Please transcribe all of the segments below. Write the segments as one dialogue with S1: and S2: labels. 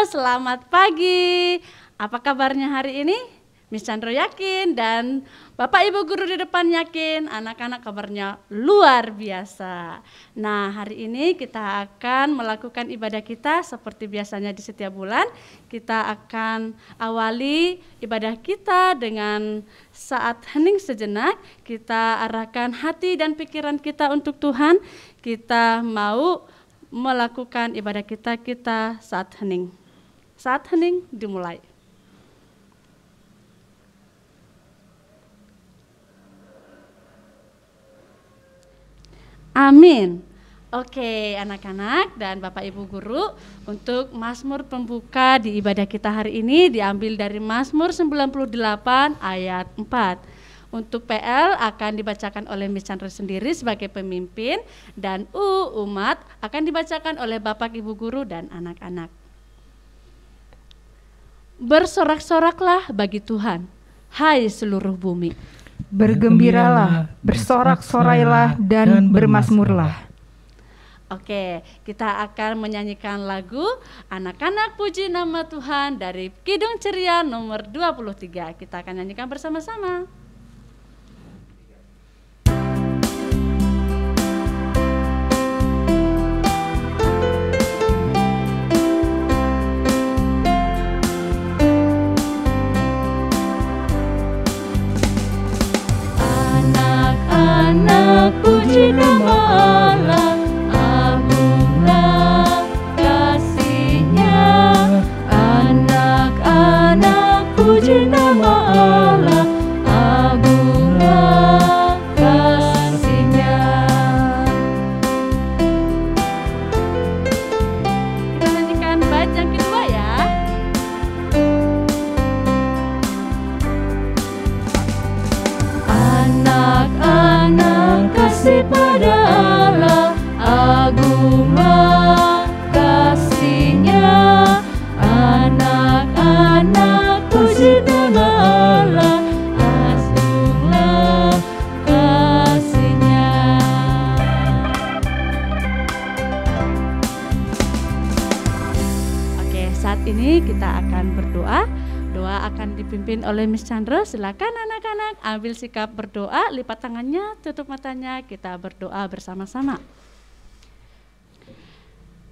S1: selamat pagi. Apa kabarnya hari ini? Miss Chandra yakin dan Bapak Ibu Guru di depan yakin anak-anak kabarnya luar biasa. Nah, hari ini kita akan melakukan ibadah kita seperti biasanya di setiap bulan. Kita akan awali ibadah kita dengan saat hening sejenak. Kita arahkan hati dan pikiran kita untuk Tuhan. Kita mau melakukan ibadah kita saat hening. Saat hening dimulai. Amin. Oke, anak-anak dan Bapak Ibu Guru, untuk Mazmur pembuka di ibadah kita hari ini diambil dari Mazmur 98 ayat 4. Untuk PL akan dibacakan oleh Miss Chandra sendiri sebagai pemimpin dan umat akan dibacakan oleh Bapak Ibu Guru dan anak-anak. Bersorak-soraklah bagi Tuhan, hai seluruh bumi.
S2: Bergembiralah, bersorak-sorailah dan bermazmurlah.
S1: Oke, kita akan menyanyikan lagu Anak-anak Puji Nama Tuhan dari Kidung Ceria nomor 23. Kita akan nyanyikan bersama-sama.
S3: Anak-anak puji nama Allah, agunglah kasih-Nya. Anak-anak puji nama Allah, agunglah kasih-Nya.
S1: Kita nyanyikan bait yang kedua ya.
S3: Anak-anak kasih pada Allah, agunglah kasih-Nya. Anak-anak puji nama Allah, agunglah kasih-Nya.
S1: Oke, saat ini kita akan berdoa. Doa akan dipimpin oleh Miss Chandra. Silakan anak-anak ambil sikap berdoa, lipat tangannya, tutup matanya, kita berdoa bersama-sama.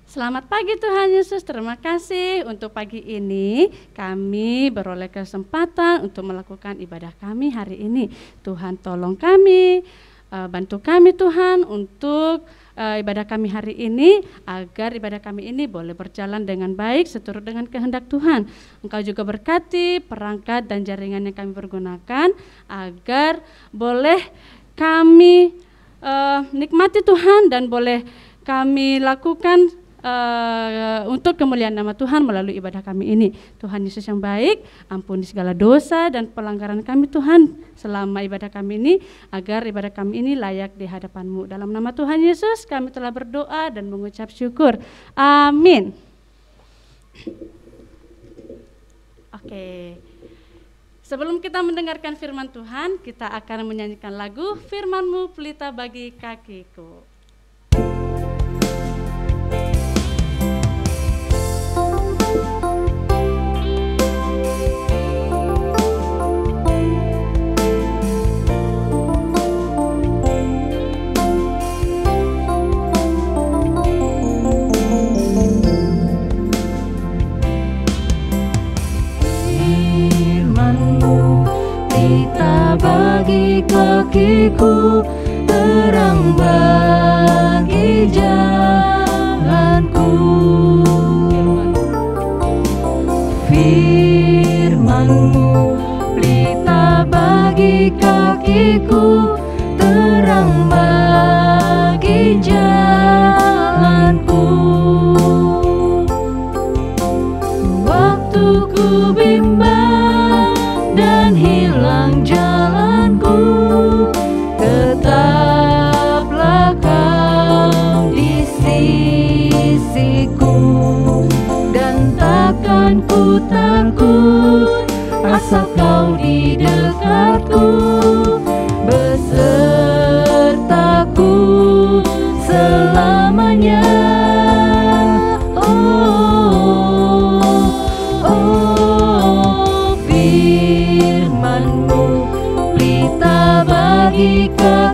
S1: Selamat pagi Tuhan Yesus, terima kasih untuk pagi ini kami beroleh kesempatan untuk melakukan ibadah kami hari ini. Tuhan tolong kami, bantu kami Tuhan untuk ibadah kami hari ini, agar ibadah kami ini boleh berjalan dengan baik seturut dengan kehendak Tuhan. Engkau juga berkati perangkat dan jaringan yang kami pergunakan, agar boleh kami nikmati Tuhan dan boleh kami lakukan untuk kemuliaan nama Tuhan melalui ibadah kami ini. Tuhan Yesus yang baik, ampuni segala dosa dan pelanggaran kami Tuhan selama ibadah kami ini, agar ibadah kami ini layak di hadapan-Mu. Dalam nama Tuhan Yesus kami telah berdoa dan mengucap syukur. Amin. Oke. Sebelum kita mendengarkan firman Tuhan, kita akan menyanyikan lagu Firman-Mu pelita bagi kakiku.
S3: Bagi kakiku, terang bagi jalanku. Firman-Mu pelita bagi kakiku, terang bagi jalanku. Waktu ku bimbang dan hilang jalanku, tetaplah Kau di sisiku, dan takkan ku takut asal Kau di dekatku, besertaku selamanya. Oh,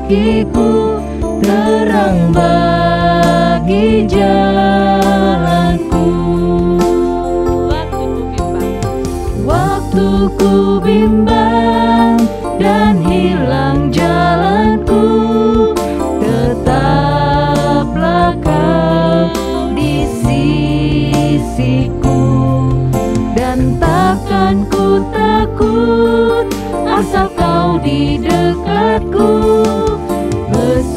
S3: kakiku, terang bagi jalanku. Waktu ku bimbang dan hilang jalanku, tetaplah Kau di sisiku, dan takkan ku takut asal Kau di dekatku, besertaku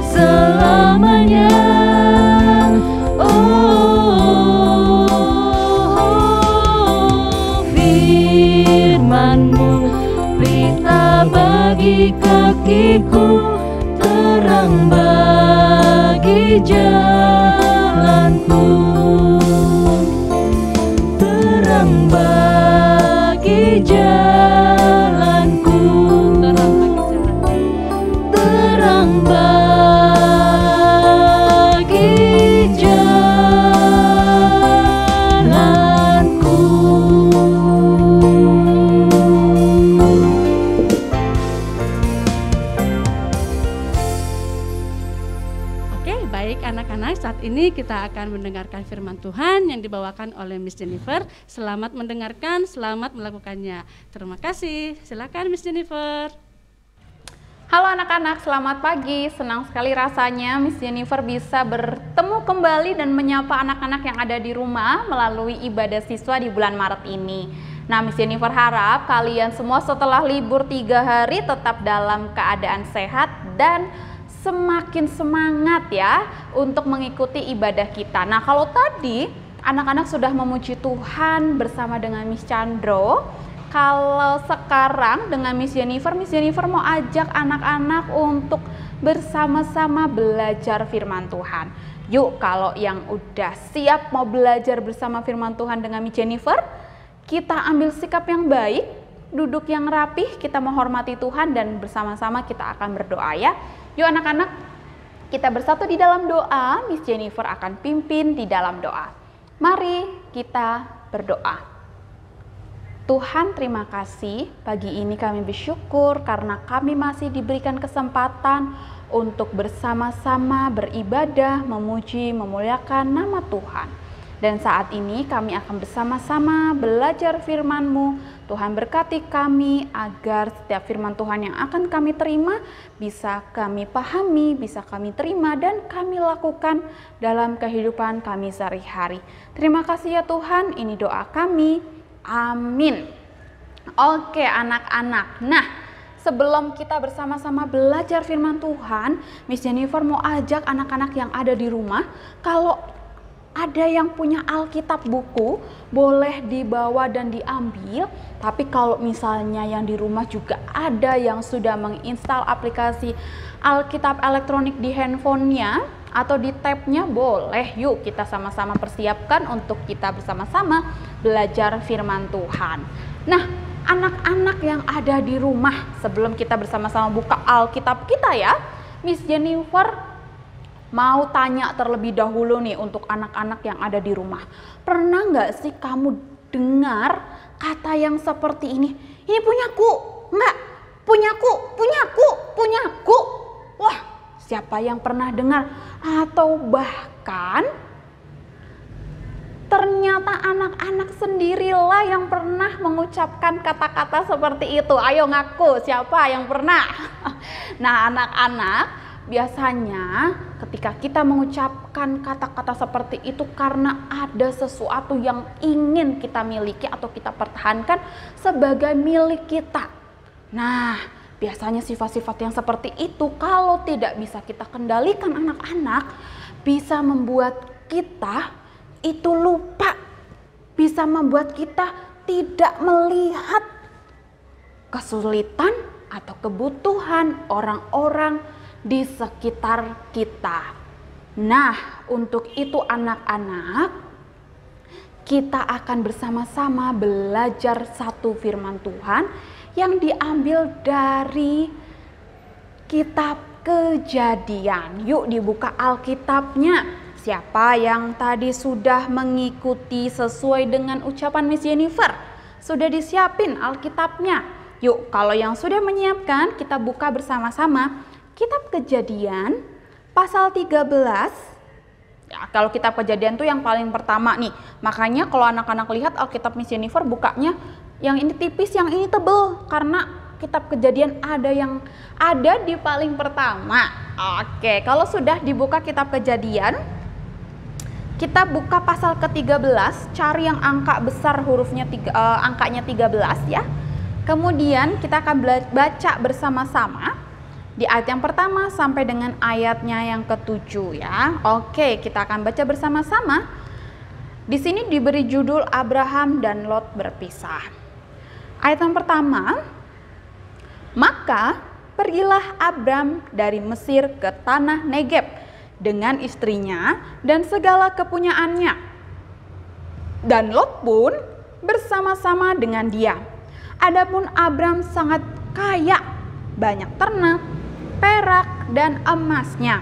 S3: selamanya. Firman-Mu pelita bagi kakiku, terang bagi jalanku, terang bagi jalanku, terang bagi jalanku.
S1: Oke, baik anak-anak, saat ini kita akan mendengarkan firman Tuhan yang dibawakan oleh Miss Jennifer. Selamat mendengarkan, selamat melakukannya. Terima kasih. Silakan Miss Jennifer.
S2: Halo anak-anak, selamat pagi. Senang sekali rasanya Miss Jennifer bisa bertemu kembali dan menyapa anak-anak yang ada di rumah melalui ibadah siswa di bulan Maret ini. Nah, Miss Jennifer harap kalian semua setelah libur 3 hari tetap dalam keadaan sehat dan semakin semangat ya untuk mengikuti ibadah kita. Nah, kalau tadi anak-anak sudah memuji Tuhan bersama dengan Miss Chandro, kalau sekarang dengan Miss Jennifer mau ajak anak-anak untuk bersama-sama belajar firman Tuhan. Yuk, kalau yang udah siap mau belajar bersama firman Tuhan dengan Miss Jennifer, kita ambil sikap yang baik, duduk yang rapih, kita menghormati Tuhan dan bersama-sama kita akan berdoa ya. Yuk anak-anak, kita bersatu di dalam doa. Miss Jennifer akan pimpin di dalam doa. Mari kita berdoa. Tuhan, terima kasih. Pagi ini kami bersyukur karena kami masih diberikan kesempatan untuk bersama-sama beribadah, memuji, memuliakan nama Tuhan. Dan saat ini kami akan bersama-sama belajar firman-Mu. Tuhan berkati kami agar setiap firman Tuhan yang akan kami terima bisa kami pahami, bisa kami terima dan kami lakukan dalam kehidupan kami sehari-hari. Terima kasih ya Tuhan, ini doa kami. Amin. Oke anak-anak, nah sebelum kita bersama-sama belajar firman Tuhan, Miss Jennifer mau ajak anak-anak yang ada di rumah, kalau ada yang punya Alkitab buku, boleh dibawa dan diambil. Tapi kalau misalnya yang di rumah juga ada yang sudah menginstal aplikasi Alkitab elektronik di handphonenya atau di tabnya, boleh yuk kita sama-sama persiapkan untuk kita bersama-sama belajar firman Tuhan. Nah, anak-anak yang ada di rumah, sebelum kita bersama-sama buka Alkitab kita ya, Miss Jennifer mau tanya terlebih dahulu nih untuk anak-anak yang ada di rumah. Pernah nggak sih kamu dengar kata yang seperti ini? Ini punyaku, enggak, punyaku, punyaku, punyaku. Wah, siapa yang pernah dengar? Atau bahkan ternyata anak-anak sendirilah yang pernah mengucapkan kata-kata seperti itu. Ayo ngaku, siapa yang pernah? Nah, anak-anak, biasanya ketika kita mengucapkan kata-kata seperti itu karena ada sesuatu yang ingin kita miliki atau kita pertahankan sebagai milik kita. Nah, biasanya sifat-sifat yang seperti itu kalau tidak bisa kita kendalikan anak-anak, bisa membuat kita itu lupa, bisa membuat kita tidak melihat kesulitan atau kebutuhan orang-orang di sekitar kita. Nah, untuk itu anak-anak, kita akan bersama-sama belajar satu firman Tuhan yang diambil dari kitab Kejadian. Yuk dibuka Alkitabnya. Siapa yang tadi sudah mengikuti sesuai dengan ucapan Miss Jennifer? Sudah disiapin Alkitabnya? Yuk, kalau yang sudah menyiapkan, kita buka bersama-sama Kitab Kejadian pasal 13. Ya, kalau Kitab Kejadian tuh yang paling pertama nih. Makanya kalau anak-anak lihat Alkitab Miss Jennifer bukanya yang ini tipis, yang ini tebel, karena Kitab Kejadian ada di paling pertama. Oke, kalau sudah dibuka Kitab Kejadian, kita buka pasal ke-13, cari yang angka besar hurufnya angkanya 13 ya. Kemudian kita akan baca bersama-sama di ayat yang pertama sampai dengan ayatnya yang ke-7 ya. Oke, kita akan baca bersama-sama. Di sini diberi judul Abraham dan Lot berpisah. Ayat yang pertama, maka pergilah Abram dari Mesir ke tanah Negeb dengan istrinya dan segala kepunyaannya. Dan Lot pun bersama-sama dengan dia. Adapun Abram sangat kaya, banyak ternak, perak, dan emasnya.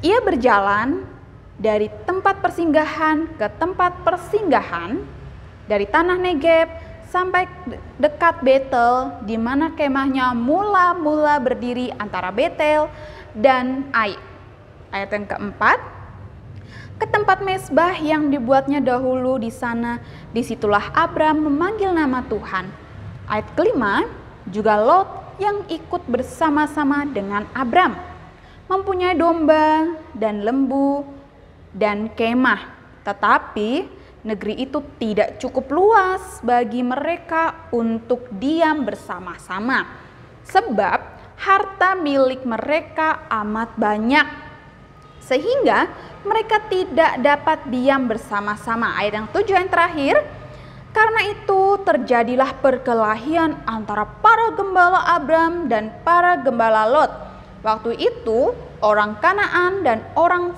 S2: Ia berjalan dari tempat persinggahan ke tempat persinggahan, dari tanah Negeb sampai dekat Betel, di mana kemahnya mula-mula berdiri antara Betel dan Ai. Ayat yang keempat, ke tempat mezbah yang dibuatnya dahulu di sana, disitulah Abram memanggil nama Tuhan. Ayat kelima, juga Lot yang ikut bersama-sama dengan Abram, mempunyai domba dan lembu dan kemah, tetapi negeri itu tidak cukup luas bagi mereka untuk diam bersama-sama, sebab harta milik mereka amat banyak, sehingga mereka tidak dapat diam bersama-sama. Ayat yang 7 yang terakhir, karena itu terjadilah perkelahian antara para gembala Abram dan para gembala Lot. Waktu itu orang Kanaan dan orang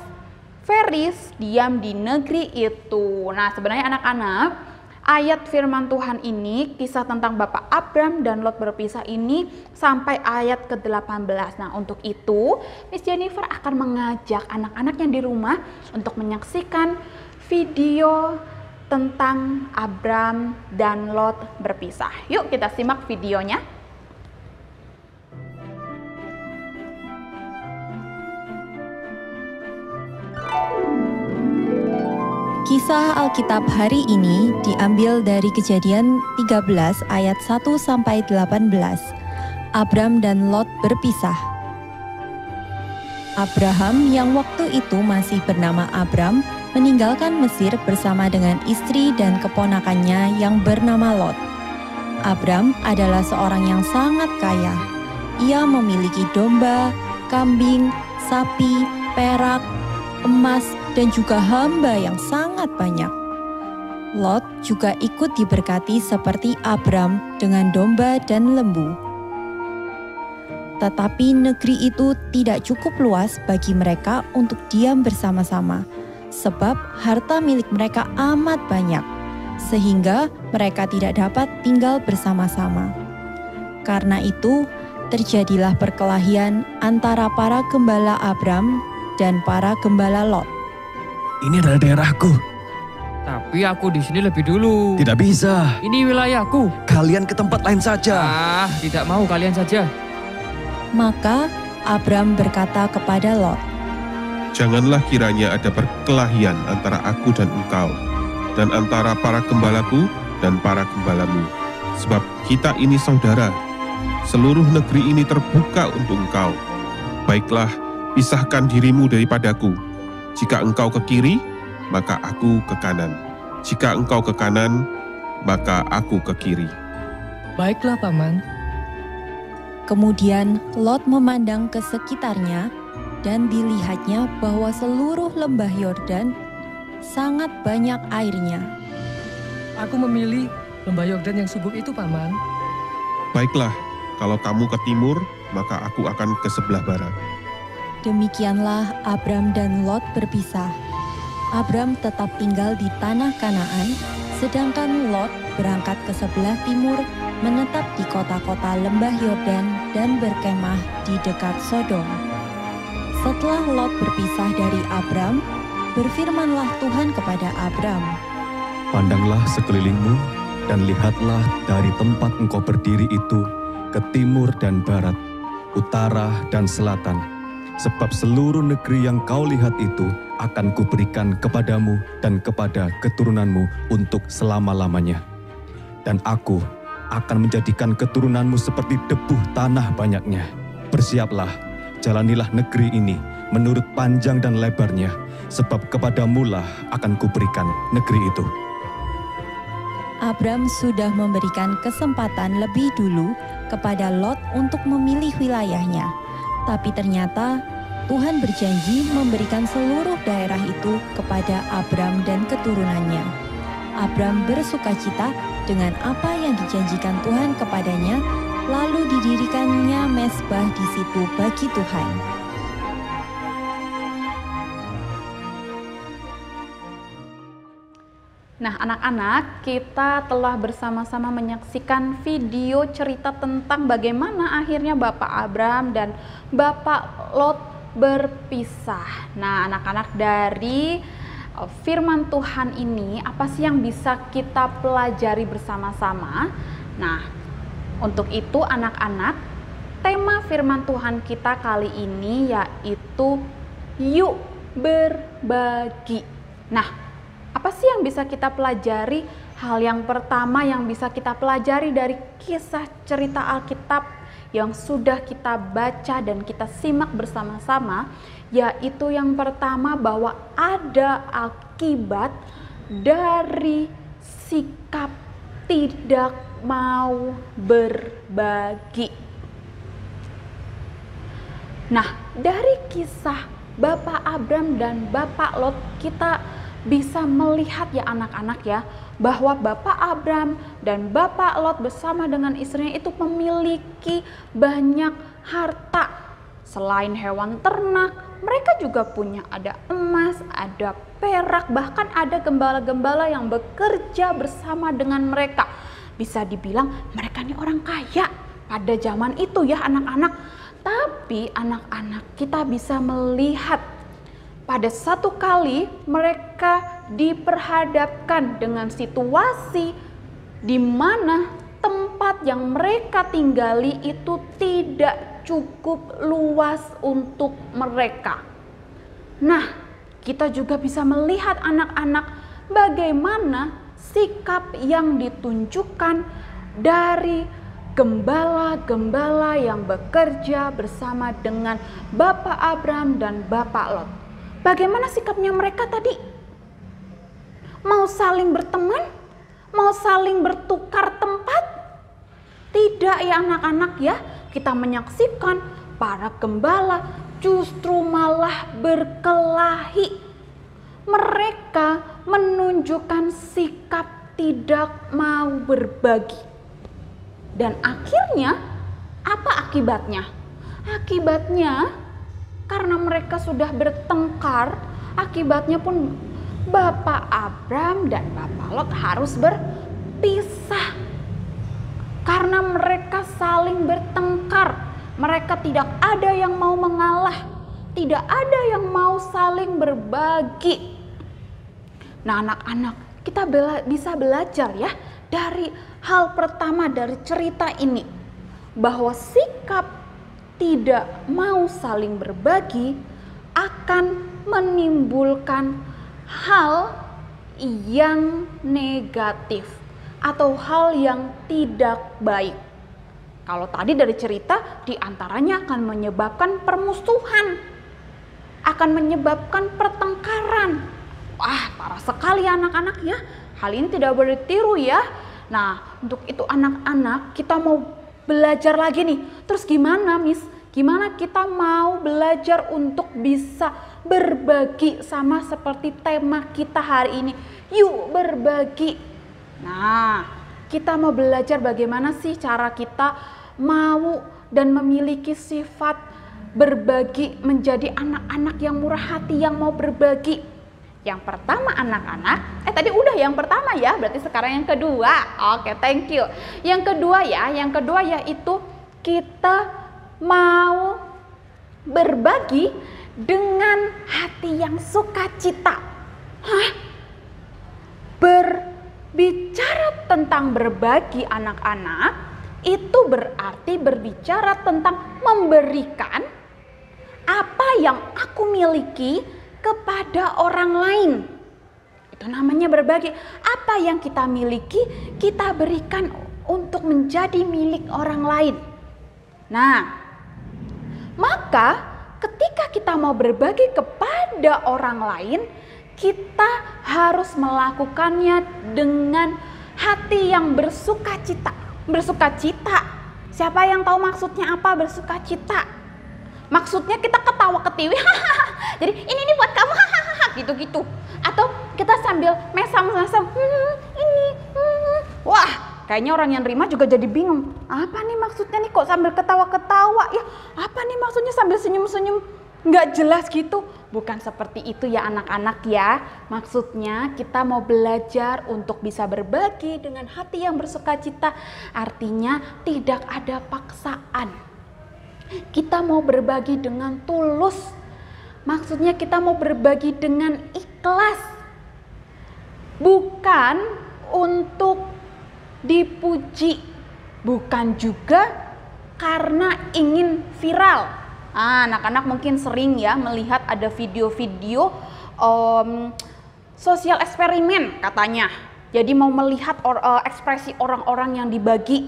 S2: Feris diam di negeri itu. Nah, sebenarnya anak-anak, ayat firman Tuhan ini, kisah tentang Bapak Abram dan Lot berpisah ini sampai ayat ke-18. Nah, untuk itu Miss Jennifer akan mengajak anak-anak yang di rumah untuk menyaksikan video tentang Abram dan Lot berpisah. Yuk kita simak videonya.
S4: Kisah Alkitab hari ini diambil dari Kejadian 13 ayat 1 sampai 18. Abram dan Lot berpisah. Abraham yang waktu itu masih bernama Abram meninggalkan Mesir bersama dengan istri dan keponakannya yang bernama Lot. Abram adalah seorang yang sangat kaya. Ia memiliki domba, kambing, sapi, perak, emas, dan juga hamba yang sangat banyak. Lot juga ikut diberkati seperti Abram dengan domba dan lembu. Tetapi negeri itu tidak cukup luas bagi mereka untuk diam bersama-sama, sebab harta milik mereka amat banyak, sehingga mereka tidak dapat tinggal bersama-sama. Karena itu, terjadilah perkelahian antara para gembala Abram dan para gembala Lot.
S5: Ini adalah daerahku.
S6: Tapi aku di sini lebih dulu.
S5: Tidak bisa.
S6: Ini wilayahku.
S5: Kalian ke tempat lain saja.
S6: Tidak mau, kalian saja.
S4: Maka Abram berkata kepada Lot,
S7: janganlah kiranya ada perkelahian antara aku dan engkau, dan antara para gembalaku dan para gembalamu. Sebab kita ini saudara. Seluruh negeri ini terbuka untuk engkau. Baiklah, pisahkan dirimu daripadaku. Jika engkau ke kiri, maka aku ke kanan. Jika engkau ke kanan, maka aku ke kiri.
S3: Baiklah, Paman.
S4: Kemudian Lot memandang ke sekitarnya dan dilihatnya bahwa seluruh lembah Yordan sangat banyak airnya.
S3: Aku memilih lembah Yordan yang subur itu, Paman.
S7: Baiklah, kalau kamu ke timur, maka aku akan ke sebelah barat.
S4: Demikianlah Abram dan Lot berpisah. Abram tetap tinggal di tanah Kanaan, sedangkan Lot berangkat ke sebelah timur, menetap di kota-kota lembah Yordan dan berkemah di dekat Sodom. Setelah Lot berpisah dari Abram, berfirmanlah Tuhan kepada Abram,
S7: Pandanglah sekelilingmu
S8: Dan lihatlah dari tempat engkau berdiri itu ke timur dan barat, utara dan selatan. Sebab seluruh negeri yang kau lihat itu akan kuberikan kepadamu dan kepada keturunanmu untuk selama-lamanya. Dan aku akan menjadikan keturunanmu seperti debu tanah banyaknya. Bersiaplah, jalanilah negeri ini menurut panjang dan lebarnya, sebab kepadamulah akan kuberikan negeri itu.
S4: Abram sudah memberikan kesempatan lebih dulu kepada Lot untuk memilih wilayahnya. Tapi ternyata Tuhan berjanji memberikan seluruh daerah itu kepada Abram dan keturunannya. Abram bersukacita dengan apa yang dijanjikan Tuhan kepadanya, lalu didirikannya mezbah di situ bagi Tuhan.
S2: Nah, anak-anak, kita telah bersama-sama menyaksikan video cerita tentang bagaimana akhirnya Bapak Abram dan Bapak Lot berpisah. Nah, anak-anak, dari firman Tuhan ini, apa sih yang bisa kita pelajari bersama-sama? Nah, untuk itu anak-anak, tema firman Tuhan kita kali ini yaitu yuk berbagi. Nah, apa sih yang bisa kita pelajari? Hal yang pertama yang bisa kita pelajari dari kisah cerita Alkitab yang sudah kita baca dan kita simak bersama-sama, yaitu yang pertama bahwa ada akibat dari sikap tidak mau berbagi. Nah, dari kisah Bapak Abram dan Bapak Lot, kita bisa melihat ya anak-anak ya, bahwa Bapak Abram dan Bapak Lot bersama dengan istrinya itu memiliki banyak harta. Selain hewan ternak, mereka juga punya ada emas, ada perak, bahkan ada gembala-gembala yang bekerja bersama dengan mereka. Bisa dibilang mereka ini orang kaya pada zaman itu ya anak-anak. Tapi anak-anak, kita bisa melihat pada satu kali mereka diperhadapkan dengan situasi di mana tempat yang mereka tinggali itu tidak cukup luas untuk mereka. Nah, kita juga bisa melihat anak-anak bagaimana sikap yang ditunjukkan dari gembala-gembala yang bekerja bersama dengan Bapak Abram dan Bapak Lot. Bagaimana sikapnya mereka tadi? Mau saling berteman? Mau saling bertukar tempat? Tidak ya anak-anak ya. Kita menyaksikan para gembala justru malah berkelahi. Mereka menunjukkan sikap tidak mau berbagi. Dan akhirnya apa akibatnya? Akibatnya karena mereka sudah bertengkar, akibatnya pun Bapak Abram dan Bapak Lot harus berpisah. Karena mereka saling bertengkar, mereka tidak ada yang mau mengalah, tidak ada yang mau saling berbagi. Nah anak-anak, kita bisa belajar ya dari hal pertama dari cerita ini, bahwa sikap tidak mau saling berbagi akan menimbulkan hal yang negatif atau hal yang tidak baik. Kalau tadi dari cerita, diantaranya akan menyebabkan permusuhan, akan menyebabkan pertengkaran. Wah, parah sekali anak-anak ya. Hal ini tidak boleh ditiru ya. Nah, untuk itu anak-anak, kita mau belajar lagi nih. Terus gimana, Miss? Gimana kita mau belajar untuk bisa berbagi sama seperti tema kita hari ini? Yuk berbagi. Nah, kita mau belajar bagaimana sih cara kita mau dan memiliki sifat berbagi, menjadi anak-anak yang murah hati yang mau berbagi. Yang pertama anak-anak, tadi udah yang pertama ya, berarti sekarang yang kedua. Oke, thank you. Yang kedua yaitu kita mau berbagi dengan hati yang sukacita. Berbicara tentang tentang berbagi anak-anak, itu berarti berbicara tentang memberikan apa yang aku miliki kepada orang lain. Itu namanya berbagi. Apa yang kita miliki, kita berikan untuk menjadi milik orang lain. Nah, maka ketika kita mau berbagi kepada orang lain, kita harus melakukannya dengan hati yang bersukacita. Bersukacita. Siapa yang tahu maksudnya apa bersukacita? Maksudnya kita ketawa ketiwi, jadi ini buat kamu, gitu-gitu. Atau kita sambil mesam-mesam, wah, kayaknya orang yang nerima juga jadi bingung. Apa nih maksudnya nih, kok sambil ketawa-ketawa ya? Apa nih maksudnya sambil senyum-senyum? Nggak jelas gitu. Bukan seperti itu ya anak-anak ya. Maksudnya kita mau belajar untuk bisa berbagi dengan hati yang bersukacita. Artinya tidak ada paksaan. Kita mau berbagi dengan tulus. Maksudnya kita mau berbagi dengan ikhlas. Bukan untuk dipuji, bukan juga karena ingin viral. Anak-anak mungkin sering ya melihat ada video-video sosial eksperimen katanya. Jadi mau melihat ekspresi orang-orang yang dibagi,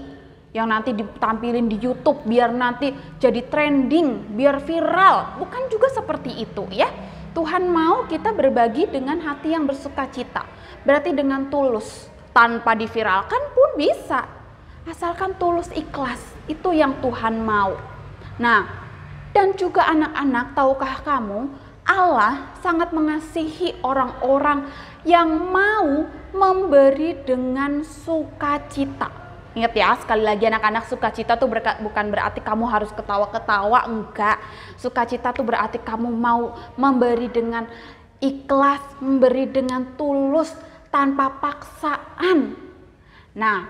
S2: yang nanti ditampilin di YouTube biar nanti jadi trending, biar viral. Bukan juga seperti itu ya. Tuhan mau kita berbagi dengan hati yang bersukacita. Berarti dengan tulus, tanpa diviralkan pun bisa. Asalkan tulus ikhlas, itu yang Tuhan mau. Nah, dan juga anak-anak, tahukah kamu, Allah sangat mengasihi orang-orang yang mau memberi dengan sukacita. Ingat ya, sekali lagi anak-anak, sukacita tuh bukan berarti kamu harus ketawa-ketawa, enggak. Sukacita tuh berarti kamu mau memberi dengan ikhlas, memberi dengan tulus, tanpa paksaan. Nah,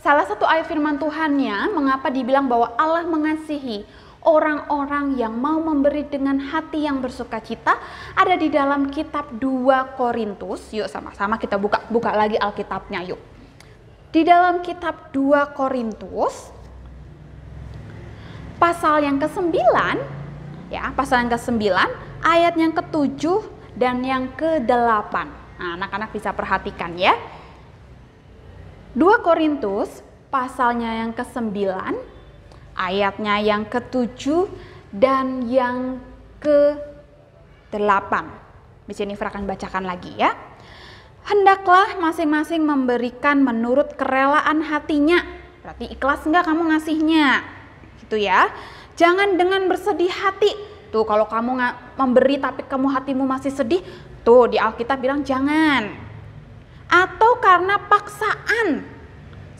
S2: salah satu ayat firman Tuhannya, mengapa dibilang bahwa Allah mengasihi orang-orang yang mau memberi dengan hati yang bersukacita, ada di dalam kitab 2 Korintus. Yuk sama-sama kita buka lagi Alkitabnya yuk. Di dalam kitab 2 Korintus pasal yang ke-9 ya, pasal yang ke-9 ayat yang ke-7 dan yang ke-8. Nah, anak-anak bisa perhatikan ya. 2 Korintus pasalnya yang ke-9, ayatnya yang ke-7 dan yang ke-8. Di sini Jennifer akan bacakan lagi ya. Hendaklah masing-masing memberikan menurut kerelaan hatinya. Berarti ikhlas enggak kamu ngasihnya? Gitu ya. Jangan dengan bersedih hati. Tuh kalau kamu memberi tapi kamu hatimu masih sedih, tuh di Alkitab bilang jangan. Atau karena paksaan.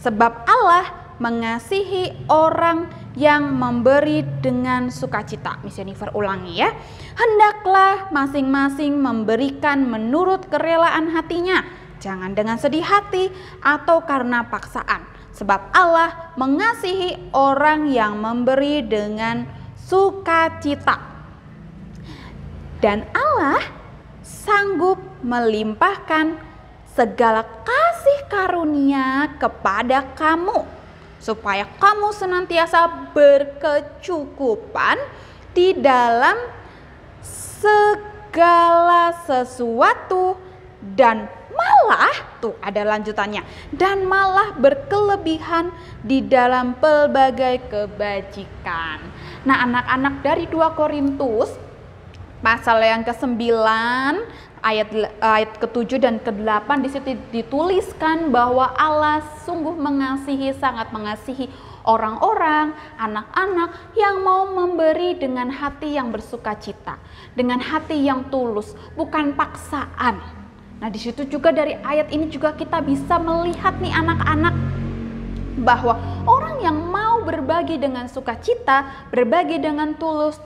S2: Sebab Allah mengasihi orang yang memberi dengan sukacita. Miss Jennifer ulangi ya. Hendaklah masing-masing memberikan menurut kerelaan hatinya. Jangan dengan sedih hati atau karena paksaan. Sebab Allah mengasihi orang yang memberi dengan sukacita. Dan Allah sanggup melimpahkan segala kasih karunia kepada kamu, supaya kamu senantiasa berkecukupan di dalam segala sesuatu dan malah, tuh ada lanjutannya, dan malah berkelebihan di dalam pelbagai kebajikan. Nah anak-anak, dari 2 Korintus pasal yang ke-9 ayat ke-7 dan ke-8 di situ dituliskan bahwa Allah sungguh mengasihi, sangat mengasihi orang-orang, anak-anak yang mau memberi dengan hati yang bersukacita, dengan hati yang tulus, bukan paksaan. Nah, di situ juga dari ayat ini juga kita bisa melihat nih anak-anak bahwa orang yang mau berbagi dengan sukacita, berbagi dengan tulus,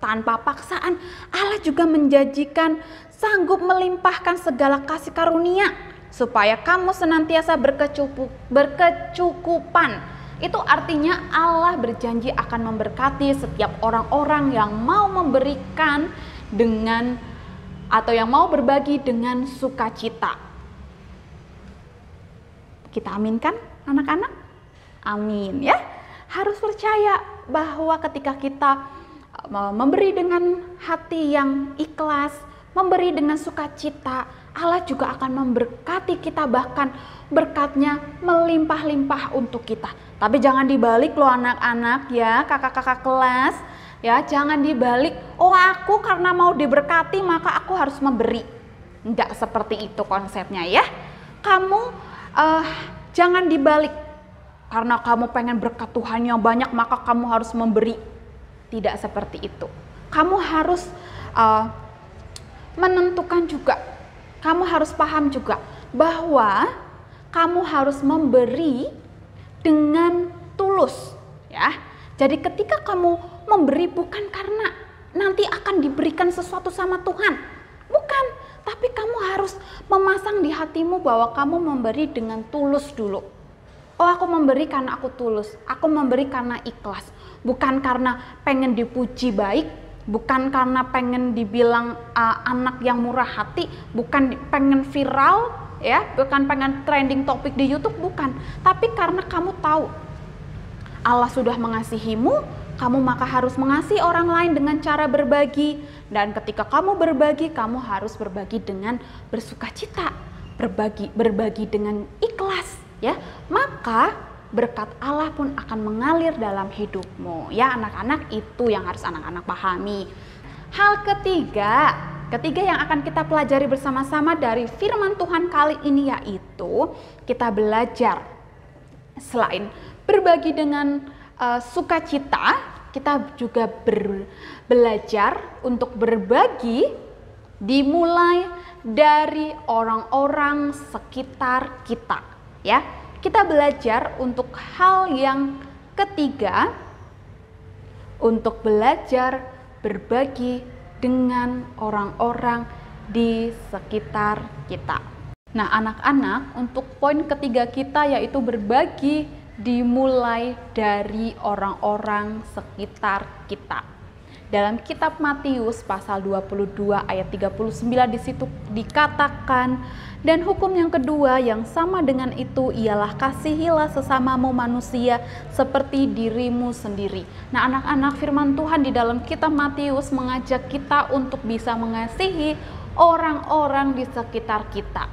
S2: tanpa paksaan, Allah juga menjanjikan sanggup melimpahkan segala kasih karunia supaya kamu senantiasa berkecukupan. Itu artinya Allah berjanji akan memberkati setiap orang-orang yang mau memberikan dengan atau yang mau berbagi dengan sukacita. Kita aminkan anak-anak? Amin ya. Harus percaya bahwa ketika kita memberi dengan hati yang ikhlas, memberi dengan sukacita, Allah juga akan memberkati kita, bahkan berkatnya melimpah-limpah untuk kita. Tapi jangan dibalik loh anak-anak ya, kakak-kakak kelas ya, jangan dibalik, oh aku karena mau diberkati maka aku harus memberi. Enggak seperti itu konsepnya ya. Kamu jangan dibalik, karena kamu pengen berkat Tuhan yang banyak maka kamu harus memberi. Tidak seperti itu. Kamu harus menentukan juga, kamu harus paham juga bahwa kamu harus memberi dengan tulus ya. Jadi ketika kamu memberi bukan karena nanti akan diberikan sesuatu sama Tuhan, bukan, tapi kamu harus memasang di hatimu bahwa kamu memberi dengan tulus dulu. Oh, aku memberi karena aku tulus, aku memberi karena ikhlas, bukan karena pengen dipuji baik, bukan karena pengen dibilang anak yang murah hati, bukan pengen viral ya, bukan pengen trending topik di YouTube, bukan, tapi karena kamu tahu Allah sudah mengasihimu, kamu maka harus mengasihi orang lain dengan cara berbagi. Dan ketika kamu berbagi, kamu harus berbagi dengan bersukacita, berbagi dengan ikhlas ya, maka berkat Allah pun akan mengalir dalam hidupmu ya anak-anak. Itu yang harus anak-anak pahami. Hal ketiga yang akan kita pelajari bersama-sama dari firman Tuhan kali ini, yaitu kita belajar selain berbagi dengan sukacita, kita juga belajar untuk berbagi dimulai dari orang-orang sekitar kita ya. Kita belajar untuk hal yang ketiga, untuk belajar berbagi dengan orang-orang di sekitar kita. Nah anak-anak, untuk poin ketiga kita yaitu berbagi dimulai dari orang-orang sekitar kita. Dalam kitab Matius pasal 22 ayat 39 di situ dikatakan, dan hukum yang kedua yang sama dengan itu ialah kasihilah sesamamu manusia seperti dirimu sendiri. Nah anak-anak, firman Tuhan di dalam kitab Matius mengajak kita untuk bisa mengasihi orang-orang di sekitar kita.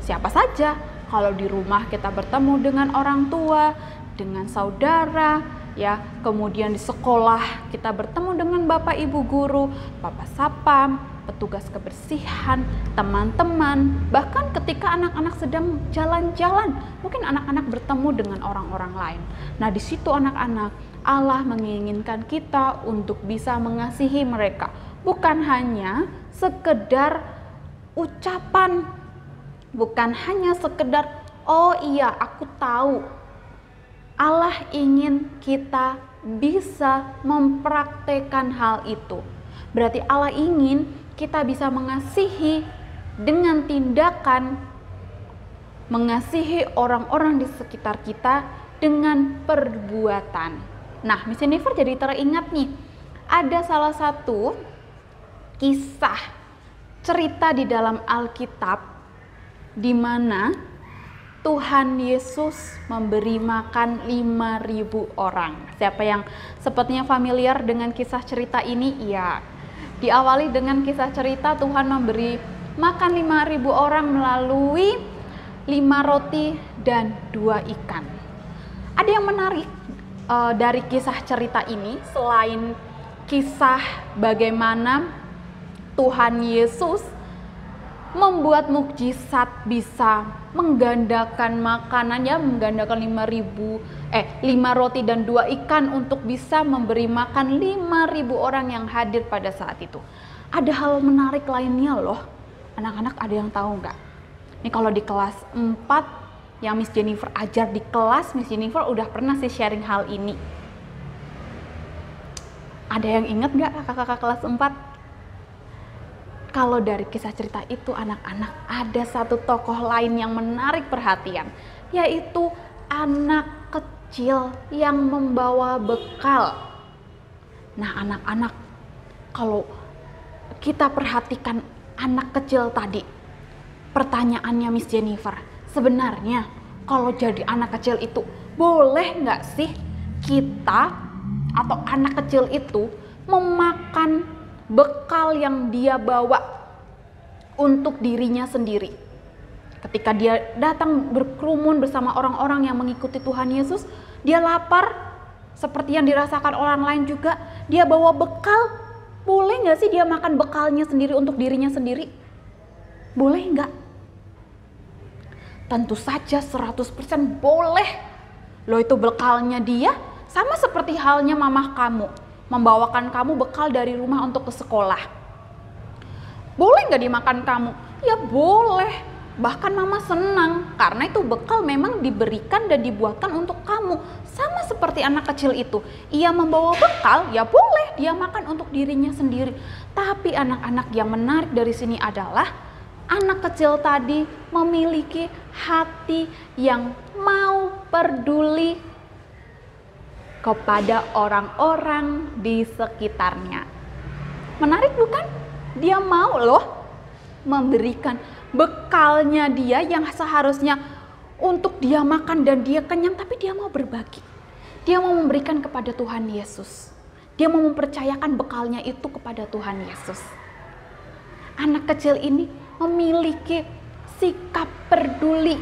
S2: Siapa saja, kalau di rumah kita bertemu dengan orang tua, dengan saudara, ya, kemudian di sekolah kita bertemu dengan bapak ibu guru, bapak sapam, petugas kebersihan, teman-teman, bahkan ketika anak-anak sedang jalan-jalan, mungkin anak-anak bertemu dengan orang-orang lain. Nah, di situ anak-anak, Allah menginginkan kita untuk bisa mengasihi mereka, bukan hanya sekedar ucapan, bukan hanya sekedar oh iya aku tahu. Allah ingin kita bisa mempraktekkan hal itu. Berarti Allah ingin kita bisa mengasihi dengan tindakan, mengasihi orang-orang di sekitar kita dengan perbuatan. Nah, Miss Jennifer jadi teringat nih, ada salah satu kisah cerita di dalam Alkitab di mana Tuhan Yesus memberi makan 5.000 orang. Siapa yang sepertinya familiar dengan kisah cerita ini? Ya, diawali dengan kisah cerita Tuhan memberi makan 5.000 orang melalui 5 roti dan 2 ikan. Ada yang menarik dari kisah cerita ini, selain kisah bagaimana Tuhan Yesus membuat mukjizat bisa menggandakan makanan, ya, menggandakan 5 roti dan 2 ikan untuk bisa memberi makan 5.000 orang yang hadir pada saat itu. Ada hal menarik lainnya loh, anak-anak, ada yang tahu nggak? Ini kalau di kelas 4 yang Miss Jennifer ajar di kelas, Miss Jennifer udah pernah sih sharing hal ini. Ada yang inget nggak kakak-kakak kelas 4? Kalau dari kisah cerita itu anak-anak, ada satu tokoh lain yang menarik perhatian, yaitu anak kecil yang membawa bekal. Nah anak-anak, kalau kita perhatikan anak kecil tadi, pertanyaannya Miss Jennifer, sebenarnya kalau jadi anak kecil itu, boleh nggak sih kita atau anak kecil itu memakan bekal yang dia bawa untuk dirinya sendiri? Ketika dia datang berkerumun bersama orang-orang yang mengikuti Tuhan Yesus, dia lapar seperti yang dirasakan orang lain juga, dia bawa bekal. Boleh nggak sih dia makan bekalnya sendiri untuk dirinya sendiri? Boleh nggak? Tentu saja 100% boleh. Loh, itu bekalnya dia sama seperti halnya mamah kamu membawakan kamu bekal dari rumah untuk ke sekolah. Boleh nggak dimakan kamu? Ya boleh. Bahkan mama senang karena itu bekal memang diberikan dan dibuatkan untuk kamu. Sama seperti anak kecil itu. Ia membawa bekal, ya boleh dia makan untuk dirinya sendiri. Tapi anak-anak yang menarik dari sini adalah anak kecil tadi memiliki hati yang mau peduli kepada orang-orang di sekitarnya. Menarik bukan? Dia mau loh memberikan bekalnya dia yang seharusnya untuk dia makan dan dia kenyang, tapi dia mau berbagi. Dia mau memberikan kepada Tuhan Yesus. Dia mau mempercayakan bekalnya itu kepada Tuhan Yesus. Anak kecil ini memiliki sikap peduli.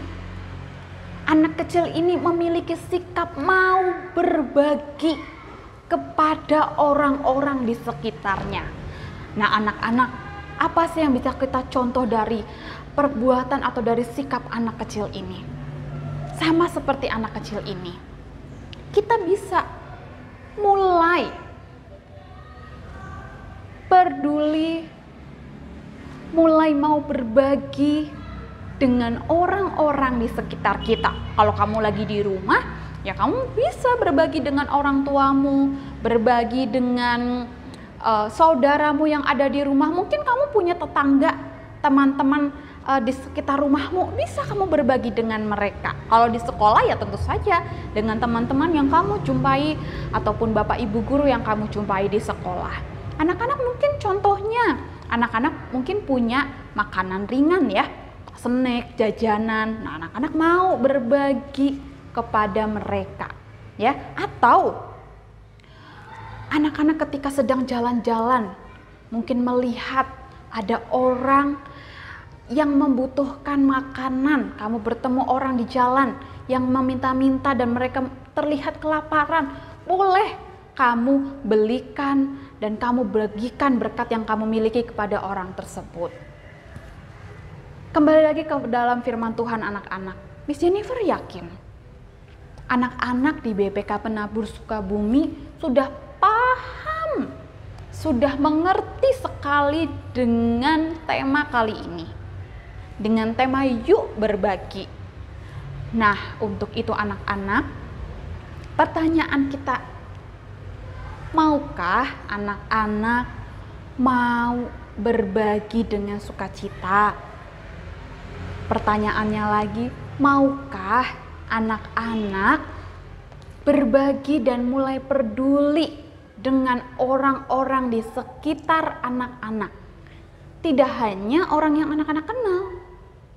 S2: Anak kecil ini memiliki sikap mau berbagi kepada orang-orang di sekitarnya. Nah, anak-anak, apa sih yang bisa kita contoh dari perbuatan atau dari sikap anak kecil ini? Sama seperti anak kecil ini, kita bisa mulai peduli, mulai mau berbagi dengan orang-orang di sekitar kita. Kalau kamu lagi di rumah, ya kamu bisa berbagi dengan orang tuamu, berbagi dengan saudaramu yang ada di rumah. Mungkin kamu punya tetangga, teman-teman di sekitar rumahmu, bisa kamu berbagi dengan mereka. Kalau di sekolah ya tentu saja dengan teman-teman yang kamu jumpai ataupun bapak ibu guru yang kamu jumpai di sekolah. Anak-anak mungkin contohnya, anak-anak mungkin punya makanan ringan ya, snack, jajanan. Nah, anak-anak mau berbagi kepada mereka ya. Atau anak-anak ketika sedang jalan-jalan mungkin melihat ada orang yang membutuhkan makanan, kamu bertemu orang di jalan yang meminta-minta dan mereka terlihat kelaparan, boleh kamu belikan dan kamu bagikan berkat yang kamu miliki kepada orang tersebut. Kembali lagi ke dalam firman Tuhan anak-anak, Miss Jennifer yakin anak-anak di BPK Penabur Sukabumi sudah paham, sudah mengerti sekali dengan tema kali ini, dengan tema yuk berbagi. Nah, untuk itu anak-anak, pertanyaan kita, maukah anak-anak mau berbagi dengan sukacita? Pertanyaannya lagi, maukah anak-anak berbagi dan mulai peduli dengan orang-orang di sekitar anak-anak? Tidak hanya orang yang anak-anak kenal,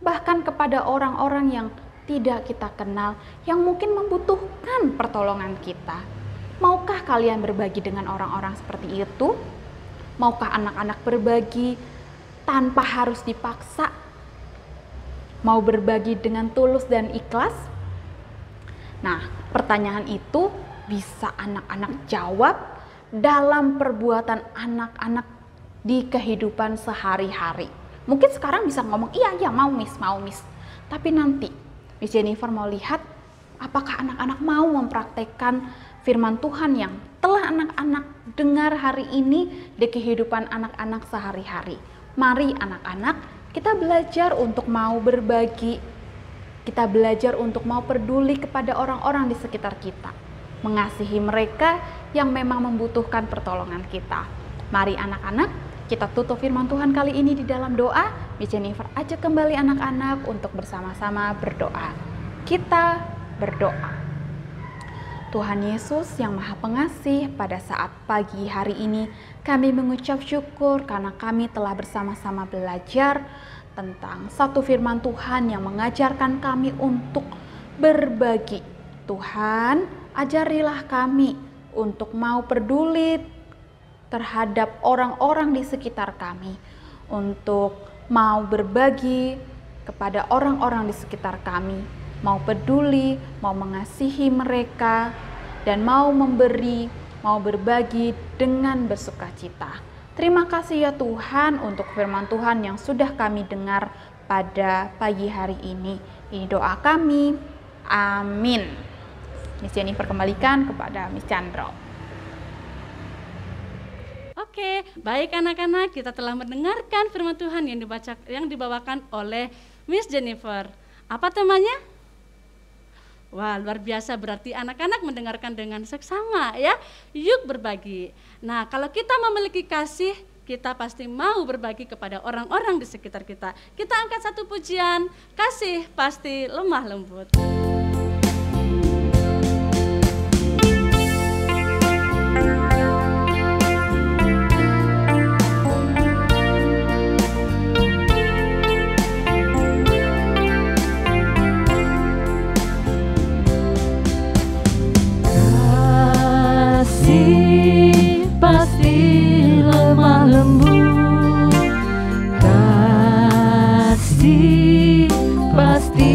S2: bahkan kepada orang-orang yang tidak kita kenal, yang mungkin membutuhkan pertolongan kita. Maukah kalian berbagi dengan orang-orang seperti itu? Maukah anak-anak berbagi tanpa harus dipaksa? Mau berbagi dengan tulus dan ikhlas? Nah, pertanyaan itu bisa anak-anak jawab dalam perbuatan anak-anak di kehidupan sehari-hari. Mungkin sekarang bisa ngomong, iya mau miss. Tapi nanti Miss Jennifer mau lihat apakah anak-anak mau mempraktekkan firman Tuhan yang telah anak-anak dengar hari ini di kehidupan anak-anak sehari-hari. Mari anak-anak, kita belajar untuk mau berbagi. Kita belajar untuk mau peduli kepada orang-orang di sekitar kita. Mengasihi mereka yang memang membutuhkan pertolongan kita. Mari anak-anak, kita tutup firman Tuhan kali ini di dalam doa. Miss Jennifer ajak kembali anak-anak untuk bersama-sama berdoa. Kita berdoa. Tuhan Yesus yang Maha Pengasih, pada saat pagi hari ini kami mengucap syukur karena kami telah bersama-sama belajar tentang satu firman Tuhan yang mengajarkan kami untuk berbagi. Tuhan, ajarilah kami untuk mau peduli terhadap orang-orang di sekitar kami, untuk mau berbagi kepada orang-orang di sekitar kami, mau peduli, mau mengasihi mereka, dan mau memberi, mau berbagi dengan bersukacita. Terima kasih ya Tuhan untuk firman Tuhan yang sudah kami dengar pada pagi hari ini. Ini doa kami. Amin. Miss Jennifer kembalikan kepada Miss Chandra.
S1: Oke, baik anak-anak, kita telah mendengarkan firman Tuhan yang dibawakan oleh Miss Jennifer. Apa temanya? Wah, luar biasa, berarti anak-anak mendengarkan dengan seksama ya. Yuk berbagi. Nah, kalau kita memiliki kasih, kita pasti mau berbagi kepada orang-orang di sekitar kita. Kita angkat satu pujian, kasih pasti lemah lembut.
S9: Pasti lemah lembut, kasih pasti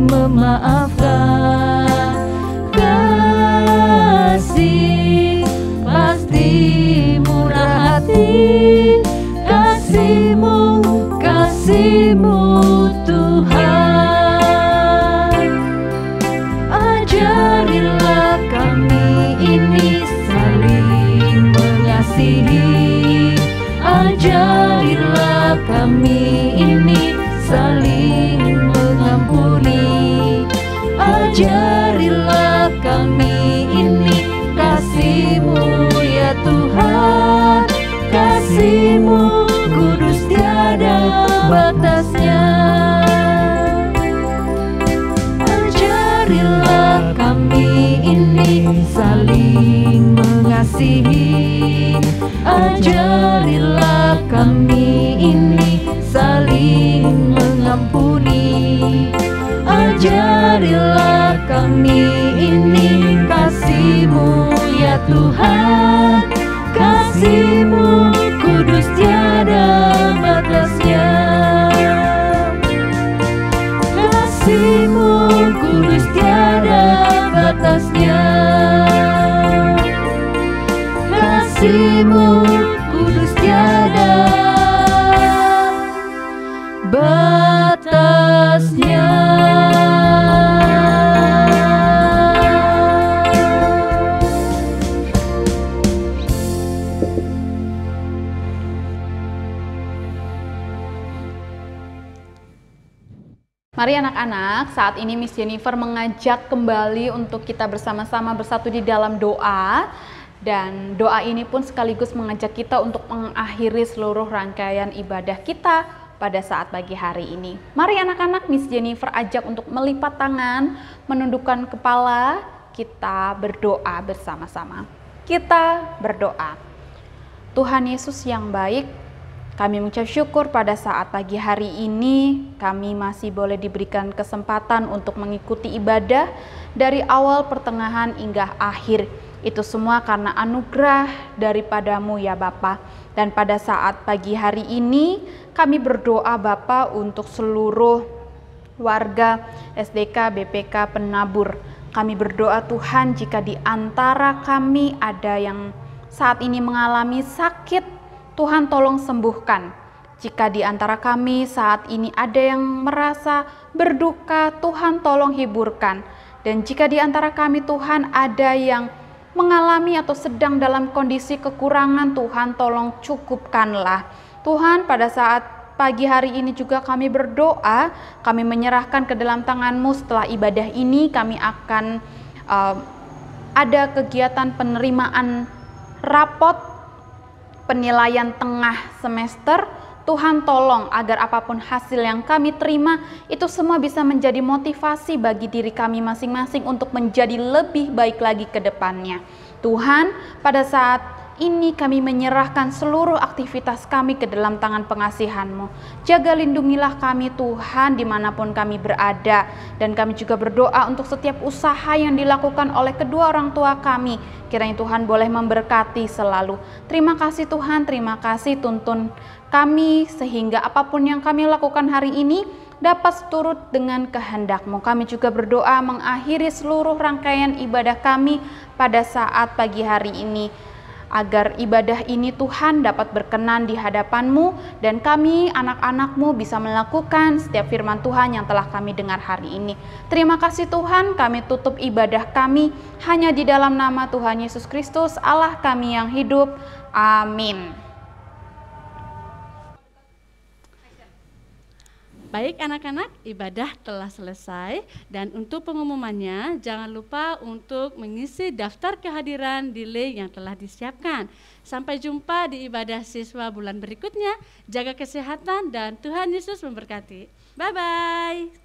S9: memaafkan, kasih pasti murah hati, kasih-Mu Tuhan. Ajarilah kami ini saling mengasihi, ajarilah kami ini saling mengampuni, ajarilah kami ini kasih-Mu ya Tuhan, kasih-Mu kudus tiada batasnya. Ajarilah kami ini saling mengasihi, ajarilah kami ini saling mengampuni, ajarilah kami ini kasih-Mu ya Tuhan, kasih-Mu kudus tiada batasnya, kasih-Mu kudus tiada batasnya, kasih-Mu kudus tiada batasnya.
S2: Mari anak-anak, saat ini Miss Jennifer mengajak kembali untuk kita bersama-sama bersatu di dalam doa. Dan doa ini pun sekaligus mengajak kita untuk mengakhiri seluruh rangkaian ibadah kita pada saat pagi hari ini. Mari anak-anak, Miss Jennifer ajak untuk melipat tangan, menundukkan kepala, kita berdoa bersama-sama. Kita berdoa. Tuhan Yesus yang baik, kami mengucap syukur pada saat pagi hari ini kami masih boleh diberikan kesempatan untuk mengikuti ibadah dari awal, pertengahan hingga akhir. Itu semua karena anugerah daripada-Mu ya Bapa. Dan pada saat pagi hari ini kami berdoa Bapa untuk seluruh warga SDK BPK Penabur. Kami berdoa Tuhan, jika di antara kami ada yang saat ini mengalami sakit, Tuhan tolong sembuhkan. Jika di antara kami saat ini ada yang merasa berduka, Tuhan tolong hiburkan. Dan jika di antara kami Tuhan ada yang mengalami atau sedang dalam kondisi kekurangan, Tuhan tolong cukupkanlah. Tuhan, pada saat pagi hari ini juga kami berdoa, kami menyerahkan ke dalam tangan-Mu. Setelah ibadah ini kami akan ada kegiatan penerimaan rapot penilaian tengah semester. Tuhan tolong agar apapun hasil yang kami terima, itu semua bisa menjadi motivasi bagi diri kami masing-masing untuk menjadi lebih baik lagi ke depannya. Tuhan, pada saat ini kami menyerahkan seluruh aktivitas kami ke dalam tangan pengasihan-Mu. Jaga lindungilah kami Tuhan dimanapun kami berada. Dan kami juga berdoa untuk setiap usaha yang dilakukan oleh kedua orang tua kami. Kiranya Tuhan boleh memberkati selalu. Terima kasih Tuhan, terima kasih tuntun kami sehingga apapun yang kami lakukan hari ini dapat seturut dengan kehendak-Mu. Kami juga berdoa mengakhiri seluruh rangkaian ibadah kami pada saat pagi hari ini, agar ibadah ini Tuhan dapat berkenan di hadapan-Mu dan kami anak-anak-Mu bisa melakukan setiap firman Tuhan yang telah kami dengar hari ini. Terima kasih Tuhan, kami tutup ibadah kami hanya di dalam nama Tuhan Yesus Kristus, Allah kami yang hidup. Amin.
S1: Baik anak-anak, ibadah telah selesai dan untuk pengumumannya jangan lupa untuk mengisi daftar kehadiran di link yang telah disiapkan. Sampai jumpa di ibadah siswa bulan berikutnya. Jaga kesehatan dan Tuhan Yesus memberkati. Bye-bye.